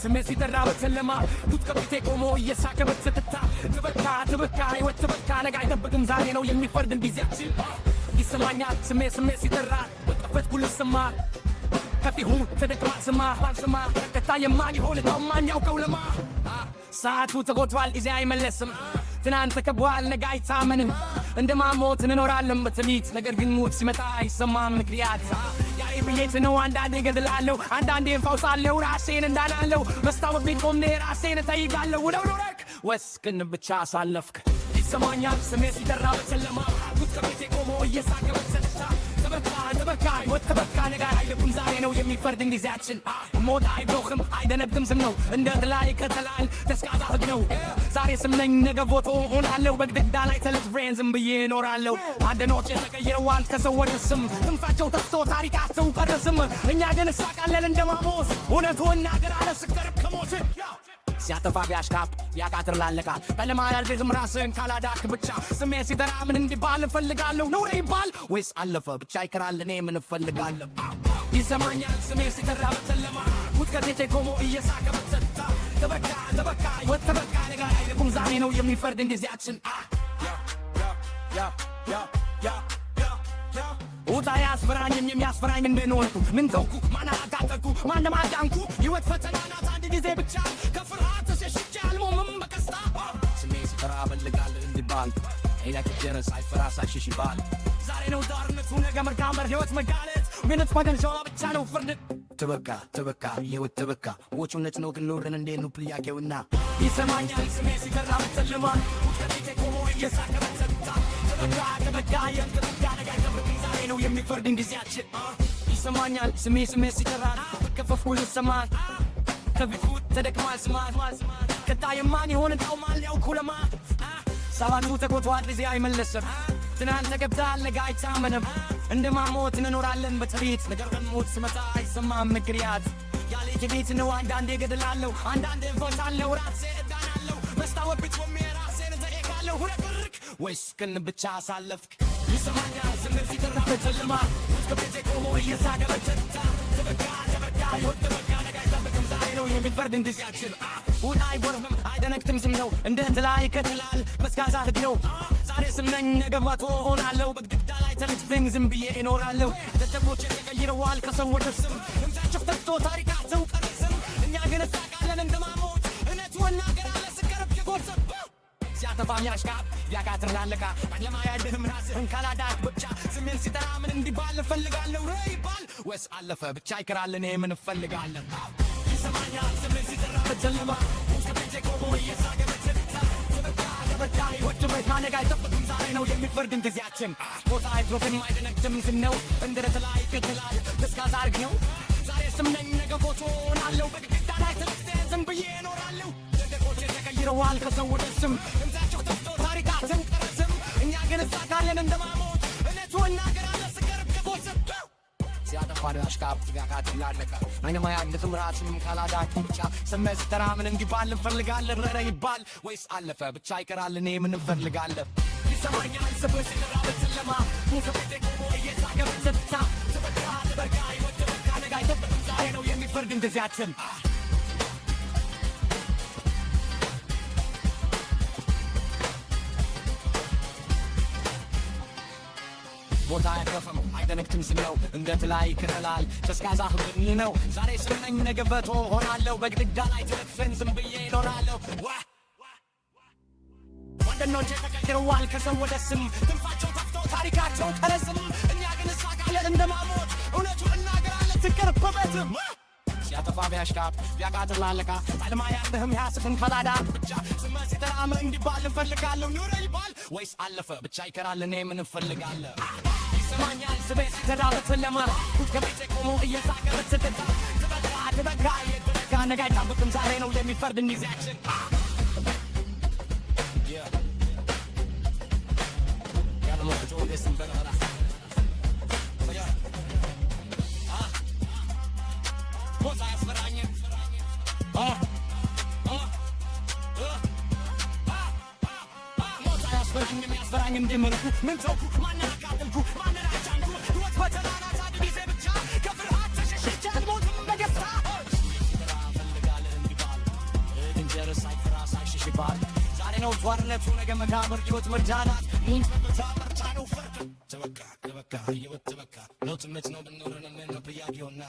ስሜት ሲጠራ በጨለማ ቱት ከፊቴ ቆሞ እየሳቀ በትዝታ ትበካ ሕይወት ትበካ ነገ አይጠብቅም ዛሬ ነው የሚፈርድን ጊዜያችን ይሰማኛል ስሜት ሲጠራ በጠፈት ኩል ስማ ከፊሁ ተደቅማ ስማ ባልስማ ቀጣ የማን ይሆን ታማኝ ያውቀው ለማ ሰዓቱ ተጎድቷል ጊዜ አይመለስም ትናንት ተከቧል ነገ አይታመንም እንደማሞት እንኖራለን በትዕቢት ነገር ግን ሞት ሲመጣ አይሰማም ምክንያት ያይብዬት ነው አንዳንዴ ገድላለሁ አንዳንዴ እንፋውሳለሁ ራሴን እንዳላለሁ መስታወት ቤት ቆሜ ራሴን እጠይቃለሁ ውለውረክ ወስክን ብቻ አሳለፍክ ይሰማኛል ስሜት ሲጠራ በጨለማ ቱት ከቤቴ ቆሞ እየሳቀ በትዝታ ተበካ ሕይወት ተበካ ነገ አይደለም ዛሬ ነው የሚፈርድን ጊዜያችን ሞት አይብሮክም አይደነብትም ስም ነው እንደ ላይ ከተላል ተስካዛ ህግ ነው ዛሬ ስም ነኝ ነገ ፎቶ ሆናለሁ በግድግዳ ላይ ተለጥፌን ዝም ብዬ እኖራለሁ አንዳንዶች ተቀይረዋል ከሰው ወደ ስም ትንፋቸው ተፍቶ ታሪካቸው ቀረስም እኛ ግን እሳቃለን እንደማሞስ እውነቱ እናገር አለ ስቀርብ ከሞት ሲያጠፋ ቢያሽካፕ ቢያቃትር ላለቃ በለማ ያልግዝም ራስን ካላዳክ ብቻ ስሜት ሲጠራ ምን እንዲባል እፈልጋለሁ ነው ይባል ወይስ አለፈ ብቻ ይከራል እኔ ምን እፈልጋለሁ ይሰማኛል ስሜት ሲጠራ በጨለማ ቱት ከቤቴ ቆሞ እየሳቀ በትዝታ ተበካ ሕይወት ተበካ ነገ አይደለም ዛሬ ነው የሚፈርድን ጊዜያችን ውጣ ያስፈራኝም የሚያስፈራኝ እንደኖርኩ ምን ተውኩ ማን አጋጠኩ ማንም አዳንኩ ሕይወት ፈተና ናት አንድ ጊዜ ብቻ ከፍርሃት ተሸሽቼ አልሞምም በቀስታ ስሜት ሲጠራ እፈልጋለሁ እንዲባል አይላክ ደረስ አይፈራ ሳይሸሽ ይባል ዛሬ ነው ዳርነቱ ነገ መርካመር ሕይወት መጋለጥ ምንት ማገንሻዋ ብቻ ነው ፍርድ ተበካ ሕይወት ተበካ ወቹነት ነው ግን ኖርን እንዴት ነው ጥያቄውና ይሰማኛል ስሜት ሲጠራ በጨለማ ከቤቴ ቆሞ እየሳቀ በትዝታ ተበካ የተበካ ነገ አይጠብቅም ዛሬ ነው የሚፈርድን ጊዜያችን ይሰማኛል ስሜት ሲጠራ ከፈፍኩ ልሰማል ከፊቱ ተደቅማል ስማል ቀጣይ የማን ይሆን ታውማል ያውቁ ለማ ሰዓቱ ተጎድቷል ጊዜ አይመለስም ትናንት ተገብቷል ነገ አይታመንም እንደማሞት እንኖራለን በትዕቢት ነገር ግን ሞት ሲመጣ አይሰማም ምክንያት ያለ ቤት ነው አንዳንዴ ገድላለሁ አንዳንዴ እንፈታለሁ ራሴ እዳናለሁ መስታወት ቤት ቆሜ ራሴን እጠይቃለሁ ሁረክርክ ወይስ ግን ብቻ አሳለፍክ ይሰማኛል ስሜት ሲጠራ በጨለማ ከቤቴ ቆሞ እየሳቀ በትዝታ ተበካ ሕይወት ተበካ ነገ አይጠብቅም ዛሬ ነው የሚፈርድን ጊዜያችን ውጣ አይቦርምም አይደነግጥም ስም ነው እንደ ላይ ከተላል መስጋዛ ህግ ነው ዛሬ ስም ነኝ ነገ ፎቶ ሆናለሁ በግድግዳ ላይ ተለጥፌን ዝም ብዬ እኖራለሁ ደደቦቼ ተቀይረዋል ከሰው ወደ ስም ድምፃቸው ተፍቶ ታሪካቸው ቀረስም እኛ ግን እሳቃለን እንደማሞት እውነቱ እናገር አለ ስቀርብ የጎርሰብ ሲያጠፋ ሚያሽካፕ ቢያቃትር ላለቃ ባለማ ያድህም ራስህን ካላዳክ ብቻ ስሜት ሲጠራ ምን እንዲባል እፈልጋለሁ ይባል ወይስ አለፈ ብቻ ይከራል እኔ ምን እፈልጋለሁ ይሰማኛል ስሜት ሲጠራ በጨለማ ከቤቴ ቆሞ እየሳቀ በትዝታ ተበካ ሕይወት ተበካ ነገ አይጠብቅም ዛሬ ነው የሚፈርድን ጊዜያችን ሞት አይብሮክም አይደነግጥም ስም ነው እንደ ላይ ከተላል ተስካዛ ህግ ነው ዛሬ ስም ነኝ ነገ ፎቶ ሆናለሁ በግድግዳ ላይ ተለጥፌን ዝም ብዬ እኖራለሁ ደደቦቼ ተቀይረዋል ከሰው ወደ ስም ድምፃቸው ተፍቶ ታሪካቸው ቀረስም እኛ ግን እሳቃለን እንደማሞት እውነቱ እናገር አለ ስቀርብ ከጎስብ ሲያጠፋ አሽካፕ ቢያቃትር ላለቃ አይነማ ያንድትም ራስንም ካላዳክ ብቻ ስሜት ሲጠራ ምን እንዲባል እንፈልጋለን ይባል ወይስ አለፈ ብቻ ይቀራል እኔ ምን እንፈልጋለን ይሰማኛል ስሜት ሲጠራ በጨለማ ከቤቴ ቆሞ እየሳቀ በትዝታ ተበካ ሕይወት ተበካ ነገ አይጠብቅም ዛሬ ነው የሚፈርድን ጊዜያችን ቦታ አይከፈም አይደነግጥም ስም ነው እንደ ላይ ከተላል ተስካዛ ህግ ነው ዛሬ ስም ነኝ ነገ ፎቶ ሆናለሁ በግድግዳ ላይ ተለጥፌን ዝም ብዬ እኖራለሁ ወንድኖቼ ተቀይረዋል ከሰው ወደ ስም ትንፋቸው ተፍቶ ታሪካቸው ቀረስም እኛ ግን እሳቃለን እንደማሞት እውነቱ እናገር አለ ትቀርብ በቤትም ሲያጠፋ ቢያሽካፕ ቢያቃትር ላለቃ ባለማ ያለህም ያስፍን ካላዳክ ብቻ ስሜት ሲጠራ ምን እንዲባል እፈልጋለሁ ኑረ ይባል ወይስ አለፈ ብቻ ይከራል እኔ ምን እፈልጋለሁ ይሰማኛል ስሜት ሲጠራ በጨለማ ከቤቴ ቆሞ እየሳቀ በትዝታ ተበካ የተበካ ነገ አይጠብቅም ዛሬ ነው የሚፈርድን ጊዜያችን ያስፈራኝም ጀመርኩ ምን ተውኩ ማን አቃተልኩ ማን አጫንኩ ሕይወት ፈተና ናት አንድ ጊዜ ብቻ ከፍርሃት ተሸሽቼ አልሞትም በደስታ ይባል ዛሬ ነው ቷርነቱ ነገ መቃብር ሕይወት መዳናት ምን ተመታ ነው ፈርድ ተበቃ ተበቃ ሕይወት ተበቃ ለውጥ መች ነው ብንኖረን ምን ነው ብያጊውና